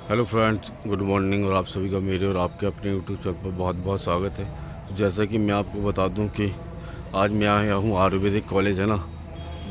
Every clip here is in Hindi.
Hello friends, good morning. और आप सभी का मेरे और आपके अपने यूट्यूब चैनल पर बहुत बहुत स्वागत है। तो जैसा कि मैं आपको बता दूं कि आज मैं आया हूं आयुर्वेदिक कॉलेज, है ना।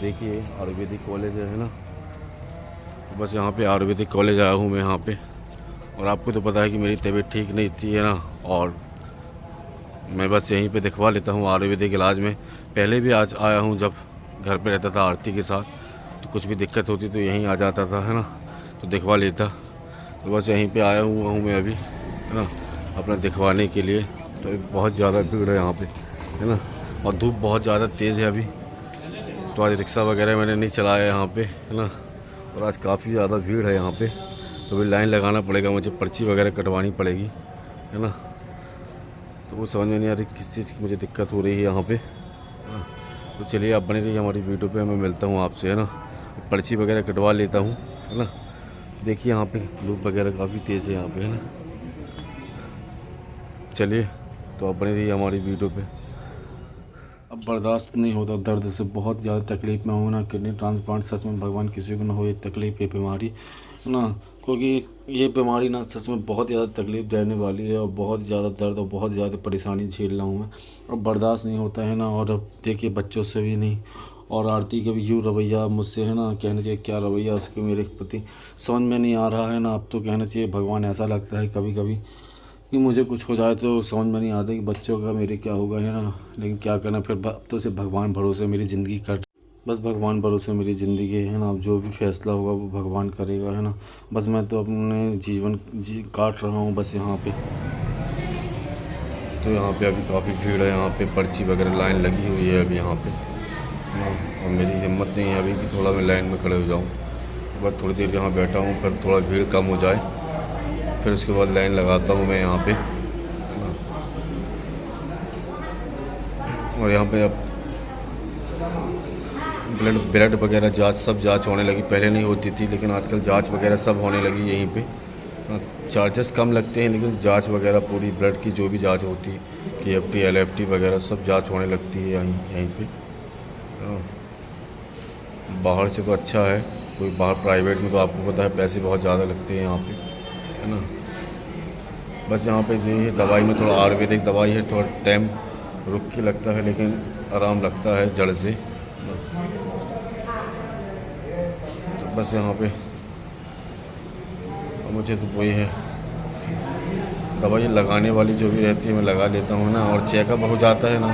देखिए आयुर्वेदिक कॉलेज है ना। तो बस यहाँ पे आयुर्वेदिक कॉलेज आया हूँ मैं यहाँ पे। और आपको तो पता है कि मेरी तबीयत ठीक नहीं थी, है ना। और मैं बस यहीं पे दिखवा लेता हूँ आयुर्वेदिक इलाज में। पहले भी आज आया हूँ, जब घर पे रहता था आरती के साथ, तो कुछ भी दिक्कत होती तो यहीं आ जाता था, है ना। तो दिखवा लेता। तो बस यहीं पे आया हुआ हूँ मैं अभी, है ना, अपना दिखवाने के लिए। तो बहुत ज़्यादा भीड़ है यहाँ पे, है ना। और धूप बहुत ज़्यादा तेज़ है अभी। तो आज रिक्शा वगैरह मैंने नहीं चलाया यहाँ पे, है ना। और आज काफ़ी ज़्यादा भीड़ है यहाँ पे। तो अभी लाइन लगाना पड़ेगा मुझे, पर्ची वगैरह कटवानी पड़ेगी, है ना। तो वो समझ में नहीं आ रही किस चीज़ की मुझे दिक्कत हो रही है यहाँ पे, है ना। तो चलिए आप बने रहिए हमारी वीडियो पे, मैं मिलता हूँ आपसे, है ना। पर्ची वगैरह कटवा लेता हूँ, है ना। देखिए यहाँ पे धूप वगैरह काफ़ी तेज़ है यहाँ पे, है ना। चलिए तो आप बने रहिए हमारी वीडियो पे। अब बर्दाश्त नहीं होता दर्द से, बहुत ज़्यादा तकलीफ़ में हूँ ना। किडनी ट्रांसप्लांट सच में भगवान किसी को ना हो ये तकलीफ़, ये बीमारी, है ना। क्योंकि ये बीमारी ना सच में बहुत ज़्यादा तकलीफ़ देने वाली है, और बहुत ज़्यादा दर्द और बहुत ज़्यादा परेशानी झेल रहा हूँ मैं। अब बर्दाश्त नहीं होता है ना। और अब देखिए बच्चों से भी नहीं, और आरती का भी यूँ रवैया मुझसे, है ना। कहना चाहिए क्या रवैया उसके मेरे प्रति समझ में नहीं आ रहा है ना। अब तो कहना चाहिए भगवान, ऐसा लगता है कभी कभी कि मुझे कुछ हो जाए तो समझ में नहीं आता कि बच्चों का मेरे क्या होगा, है ना। लेकिन क्या करना फिर, अब तो सिर्फ भगवान भरोसे मेरी ज़िंदगी कट, बस भगवान भरोसे मेरी ज़िंदगी है ना। अब जो भी फैसला होगा वो भगवान करेगा, है ना। बस मैं तो अपने जीवन काट रहा हूँ बस यहाँ पे। तो यहाँ पे अभी काफ़ी भीड़ है यहाँ पे, पर्ची वगैरह लाइन लगी हुई है अभी यहाँ पे, है ना। और मेरी हिम्मत नहीं है अभी कि थोड़ा मैं लाइन में खड़े हो जाऊँ। बस थोड़ी देर यहाँ बैठा हूँ, फिर थोड़ा भीड़ कम हो जाए, फिर उसके बाद लाइन लगाता हूँ मैं यहाँ पे, है ना। और यहाँ पे अब ब्लड ब्लड वगैरह जांच, सब जांच होने लगी। पहले नहीं होती थी, लेकिन आजकल जांच वगैरह सब होने लगी यहीं पे। चार्जेस कम लगते हैं, लेकिन जांच वगैरह पूरी ब्लड की जो भी जांच होती है, KFT LFT वगैरह सब जांच होने लगती है यहीं यहीं पे। बाहर से तो अच्छा है, कोई बाहर प्राइवेट में तो आपको पता है पैसे बहुत ज़्यादा लगते हैं यहाँ पे, है ना। बस यहाँ पे ये दवाई में थोड़ा आयुर्वेदिक दवाई है, थोड़ा टाइम रुक के लगता है, लेकिन आराम लगता है जड़ से। तो बस यहाँ पे मुझे तो वही है, दवाई लगाने वाली जो भी रहती है मैं लगा लेता हूँ ना। और चेकअप हो जाता है ना,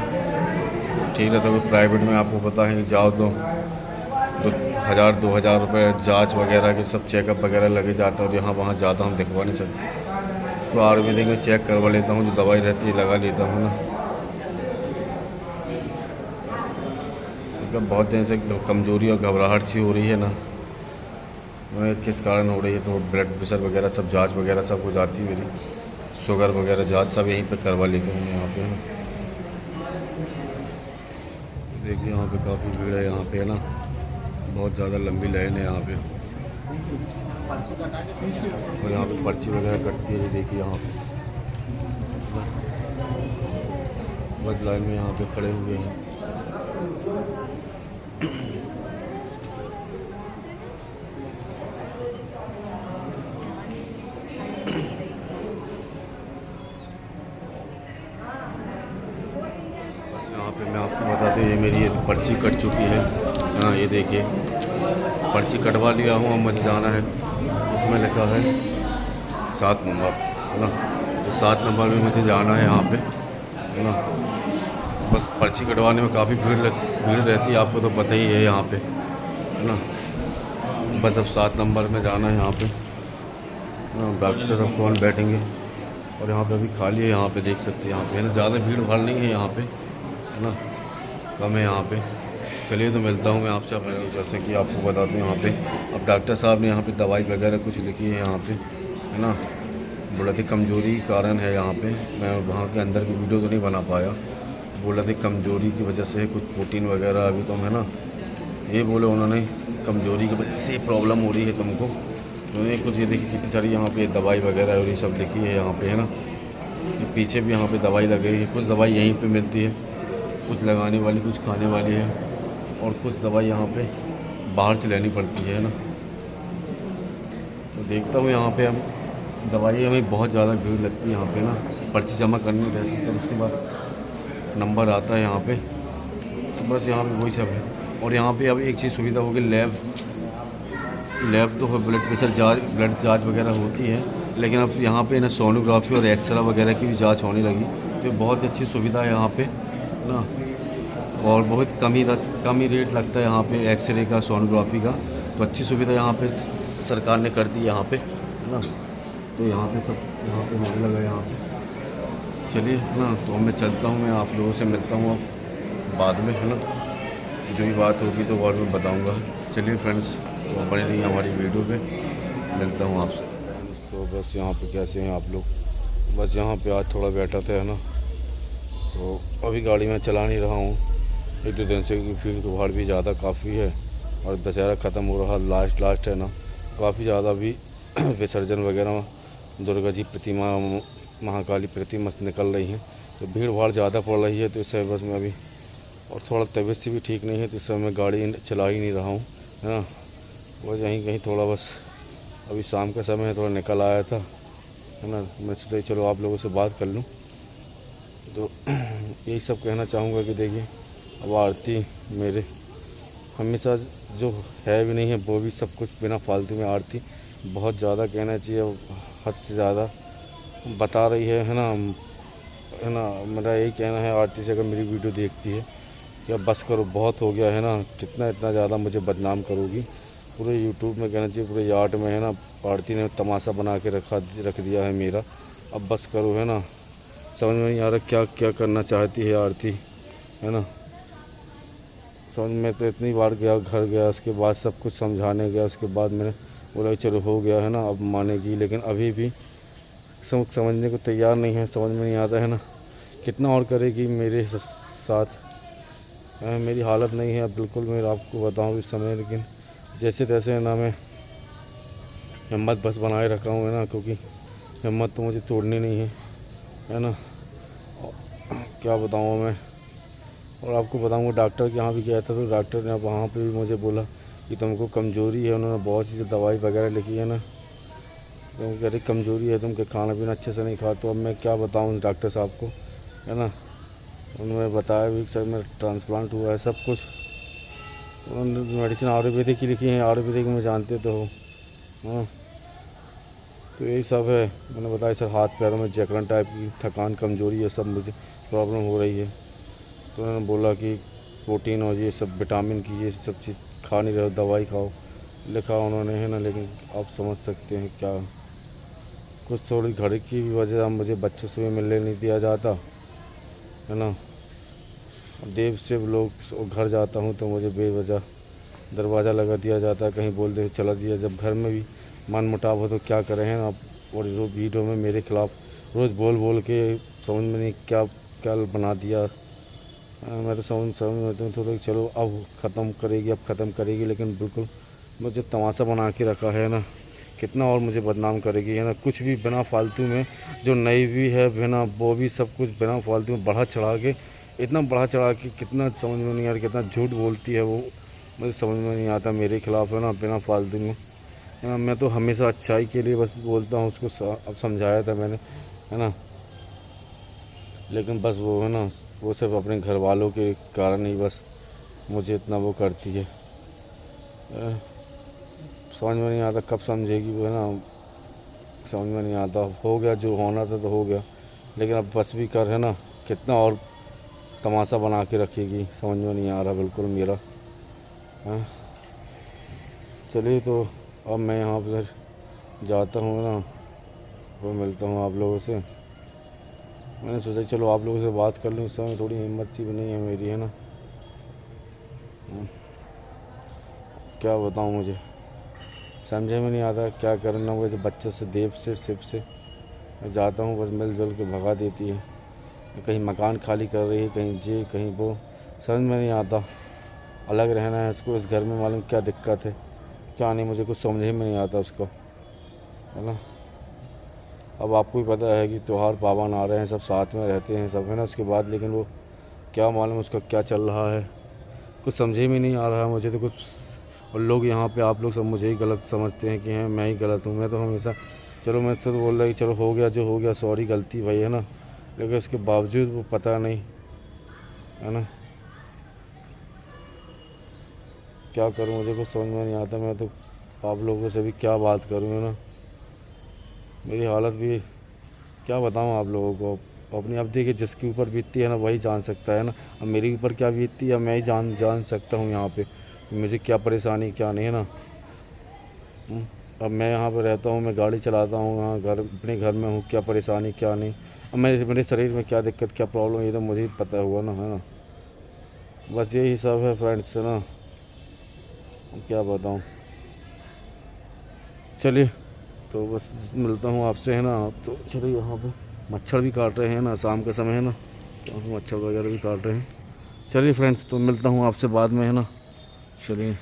ठीक रहता है। प्राइवेट में आपको पता है जाओ तो 1,000 2,000 रुपये जाँच वगैरह के सब चेकअप वगैरह लगे जाता है, और यहाँ वहाँ ज़्यादा हम दिखवा नहीं सकते। तो आयुर्वेदिक में चेक करवा लेता हूँ, जो दवाई रहती है लगा लेता हूँ ना। मतलब बहुत दिन से कमज़ोरी और घबराहट सी हो रही है ना, मैं किस कारण हो रही है। तो ब्लड प्रेशर वगैरह सब जांच वगैरह सब हो जाती है मेरी, शुगर वगैरह जांच सब यहीं पे करवा लेता हूँ यहाँ पे, है ना। देखिए यहाँ पे काफ़ी भीड़ है यहाँ पे, है ना। बहुत ज़्यादा लंबी लाइन है यहाँ पे। और यहाँ पे पर्ची वगैरह कटती है, ये देखिए यहाँ पे बस लाइन में यहाँ पे खड़े हुए हैं। बस यहाँ पे मैं आपको बता दूँ, ये मेरी ये पर्ची कट चुकी है। हाँ ये देखिए पर्ची कटवा लिया हूँ। अब मुझे जाना है, उसमें लिखा है 7 नंबर, है ना। तो 7 नंबर में मुझे जाना है यहाँ पे, है ना। बस पर्ची कटवाने में काफ़ी भीड़ रहती है, आपको तो पता ही है यहाँ पे, है ना। बस अब 7 नंबर में जाना है यहाँ पे, है ना। डॉक्टर अब कौन बैठेंगे, और यहाँ पे अभी खाली है, यहाँ पे देख सकते हैं यहाँ पे, है ना। ज़्यादा भीड़ भाड़ नहीं है यहाँ पे, है ना, कम है यहाँ पे। चलिए तो मिलता हूँ मैं आपसे अपने, जैसे कि आपको बता दूँ यहाँ पे अब डॉक्टर साहब ने यहाँ पे दवाई वगैरह कुछ लिखी है यहाँ पे, है ना। बोला थी कमज़ोरी के कारण है यहाँ पे। मैं वहाँ के अंदर की वीडियो तो नहीं बना पाया। बोला थी कमज़ोरी की वजह से कुछ प्रोटीन वगैरह अभी तुम, है ना, ये बोले उन्होंने कमज़ोरी की वजह से प्रॉब्लम हो रही है तुमको। उन्होंने कुछ ये देखिए कितनी सारी यहाँ पे दवाई वगैरह और ये सब लिखी है यहाँ पे, है ना। ये पीछे भी यहाँ पे दवाई लगी है, कुछ दवाई यहीं पे मिलती है, कुछ लगाने वाली, कुछ खाने वाली है, और कुछ दवाई यहाँ पे बाहर से लेनी पड़ती है ना। तो देखता हूँ यहाँ पे हम दवाई हमें बहुत ज़्यादा भीड़ लगती है यहाँ पे ना, पर्ची जमा करनी रहती है, तब उसके बाद नंबर आता है यहाँ पे। तो बस यहाँ पे वही सब है। और यहाँ पे अब एक चीज़ सुविधा होगी, लैब तो है, ब्लड जाँच वगैरह होती है, लेकिन अब यहाँ पे ना सोनोग्राफी और एक्सरा वगैरह की भी जांच होने लगी। तो बहुत अच्छी सुविधा है यहाँ पे ना, और बहुत कम ही रेट लगता है यहाँ पे एक्सरे का, सोनोग्राफी का। तो अच्छी सुविधा यहाँ पे सरकार ने कर दी यहाँ पे ना। तो यहाँ पे होने लगा यहाँ पे। चलिए ना, तो मैं चलता हूँ, मैं आप लोगों से मिलता हूँ अब बाद में, है ना। जो भी बात होगी तो और मैं बताऊँगा। चलिए फ्रेंड्स, तो बने रहिए हमारी वीडियो पे, मिलता हूँ आपसे। तो बस यहाँ पे कैसे हैं आप लोग? बस यहाँ पे आज थोड़ा बैठा था, है ना। तो अभी गाड़ी में चला नहीं रहा हूँ 1-2 दिन से, क्योंकि भीड़ भाड़ भी ज़्यादा काफ़ी है और दशहरा ख़त्म हो रहा, लास्ट है ना। काफ़ी ज़्यादा भी विसर्जन वगैरह, दुर्गा जी प्रतिमा, महाकाली प्रतिमा निकल रही हैं, तो भीड़ भाड़ ज़्यादा पड़ रही है। तो इससे बस मैं अभी, और थोड़ा तबीयत से भी ठीक नहीं है, तो इस समय मैं गाड़ी चला ही नहीं रहा हूँ, है ना। बस यहीं कहीं थोड़ा, बस अभी शाम का समय है, थोड़ा निकल आया था, है ना। मैं सोचा चलो आप लोगों से बात कर लूँ। तो यही सब कहना चाहूँगा कि देखिए, अब आरती मेरे हमेशा जो है भी नहीं है, वो भी सब कुछ बिना फालतू में आरती बहुत ज़्यादा कहना चाहिए, हद से ज़्यादा बता रही है ना, मेरा यही कहना है आरती से, अगर मेरी वीडियो देखती है, कि अब बस करो, बहुत हो गया है ना, कितना इतना ज़्यादा मुझे बदनाम करोगी। पूरे यूट्यूब में कहना चाहिए, पूरे यार्ड में, है ना, आरती ने तमाशा बना के रख दिया है मेरा। अब बस करो, है ना। समझ में नहीं आ रहा क्या क्या करना चाहती है आरती, है ना। समझ में तो इतनी बार गया, घर गया, उसके बाद सब कुछ समझाने गया, उसके बाद मैंने बोला कि चलो हो गया, है ना, अब मानेगी, लेकिन अभी भी समझने को तैयार नहीं है। समझ में नहीं आता है ना, कितना और करेगी मेरे साथ। मेरी हालत नहीं है अब बिल्कुल, मैं आपको बताऊँ इस समय, लेकिन जैसे तैसे है ना, मैं हिम्मत बस बनाए रखा हूँ, है ना, क्योंकि हिम्मत तो मुझे तोड़नी नहीं है ना। क्या बताऊँ मैं। और आपको बताऊँगा, डॉक्टर के यहाँ भी गया था, तो डॉक्टर ने वहाँ पे भी मुझे बोला कि तुमको कमज़ोरी है। उन्होंने बहुत सी दवाई वगैरह लिखी है ना, तो कह रही कमज़ोरी है, तुम खाना पीना अच्छे से नहीं खा। तो अब मैं क्या बताऊँ डॉक्टर साहब को, है ना। उन्होंने बताया भी सर मेरा ट्रांसप्लांट हुआ है, सब कुछ। उन्होंने मेडिसिन आयुर्वेदिक की लिखी है, आयुर्वेदिक में जानते तो हो, हाँ। तो यही सब है। मैंने बताया सर हाथ पैरों में जकड़न टाइप की थकान, कमज़ोरी, ये सब मुझे प्रॉब्लम हो रही है। तो उन्होंने बोला कि प्रोटीन और ये सब विटामिन की ये सब चीज़ खा नहीं रहे, दवाई खाओ, लिखा उन्होंने, है ना। लेकिन आप समझ सकते हैं क्या, कुछ थोड़ी घर की भी वजह मुझे बच्चों से भी मिलने नहीं दिया जाता, है ना। देव से लोग घर जाता हूँ तो मुझे बेवजह दरवाज़ा लगा दिया जाता है, कहीं बोल दे चला दिया। जब घर में भी मन मुटाव हो तो क्या करें, हैं आप। और जो वीडियो में मेरे ख़िलाफ़ रोज़ बोल के समझ में नहीं क्या क्या बना दिया। मैं तो समझ में थोड़ा चलो अब ख़त्म करेगी, लेकिन बिल्कुल मुझे तमाशा बना के रखा है ना। कितना और मुझे बदनाम करेगी, है ना। कुछ भी बिना फालतू में, जो नई भी है बिना, वो भी सब कुछ बिना फालतू में इतना बढ़ा चढ़ा के कितना समझ में नहीं आ रहा, कितना झूठ बोलती है वो, मुझे समझ में नहीं आता मेरे खिलाफ़, है ना, बिना फालतू में, है ना। मैं तो हमेशा अच्छाई के लिए बस बोलता हूँ उसको, अब समझाया था मैंने, है ना। लेकिन बस वो, है ना, वो सिर्फ अपने घर वालों के कारण ही बस मुझे इतना वो करती है। समझ में नहीं आता कब समझेगी वो, है ना। समझ में नहीं आता, हो गया जो होना था तो हो गया, लेकिन अब बस भी कर, है ना। कितना और तमाशा बना के रखेगी, समझ में नहीं आ रहा बिल्कुल मेरा, हाँ। चलिए, तो अब मैं यहाँ पर जाता हूँ ना, तो मिलता हूँ आप लोगों से। मैंने सोचा चलो आप लोगों से बात कर लूँ, इस समय थोड़ी हिम्मत सी भी नहीं है मेरी, है ना। क्या बताऊँ, मुझे समझ में नहीं आता क्या करना। मुझे बच्चे से, देव से, शिव से मैं जाता हूँ, बस मिलजुल के भगा देती है। कहीं मकान खाली कर रही है, कहीं वो, समझ में नहीं आता। अलग रहना है इसको, इस घर में मालूम क्या दिक्कत है क्या नहीं, मुझे कुछ समझ में नहीं आता उसको, है ना। अब आपको भी पता है कि त्यौहार पावन आ रहे हैं, सब साथ में रहते हैं सब, है ना। उसके बाद लेकिन वो क्या मालूम उसका क्या चल रहा है, कुछ समझे में नहीं आ रहा है मुझे तो कुछ। और लोग यहाँ पे, आप लोग सब मुझे ही गलत समझते हैं कि हैं मैं ही गलत हूँ। मैं तो हमेशा चलो मैं तो बोल रहा कि चलो हो गया जो हो गया, सॉरी गलती भाई, है ना। लेकिन उसके बावजूद वो पता नहीं, है ना, क्या करूँ, मुझे कुछ समझ में नहीं आता। मैं तो आप लोगों से भी क्या बात करूँ, है ना। मेरी हालत भी क्या बताऊँ आप लोगों को अपनी। अब देखिए जिसके ऊपर बीतती है ना वही जान सकता है ना। अब मेरे ऊपर क्या बीतती है मैं ही जान सकता हूँ यहाँ पे, मुझे क्या परेशानी क्या नहीं, है ना। अब मैं यहाँ पर रहता हूँ, मैं गाड़ी चलाता हूँ, यहाँ घर अपने घर में हूँ, क्या परेशानी क्या नहीं। अब मेरे शरीर में क्या दिक्कत क्या प्रॉब्लम ये तो मुझे ही पता हुआ ना, है ना। बस यही सब है फ्रेंड्स, है ना, क्या बताऊँ। चलिए तो बस मिलता हूँ आपसे, है ना। तो चलिए, यहाँ पे मच्छर भी काट रहे हैं ना, शाम का समय है ना, तो मच्छर वगैरह भी काट रहे हैं। चलिए फ्रेंड्स, तो मिलता हूँ आपसे बाद में, है ना। चलिए।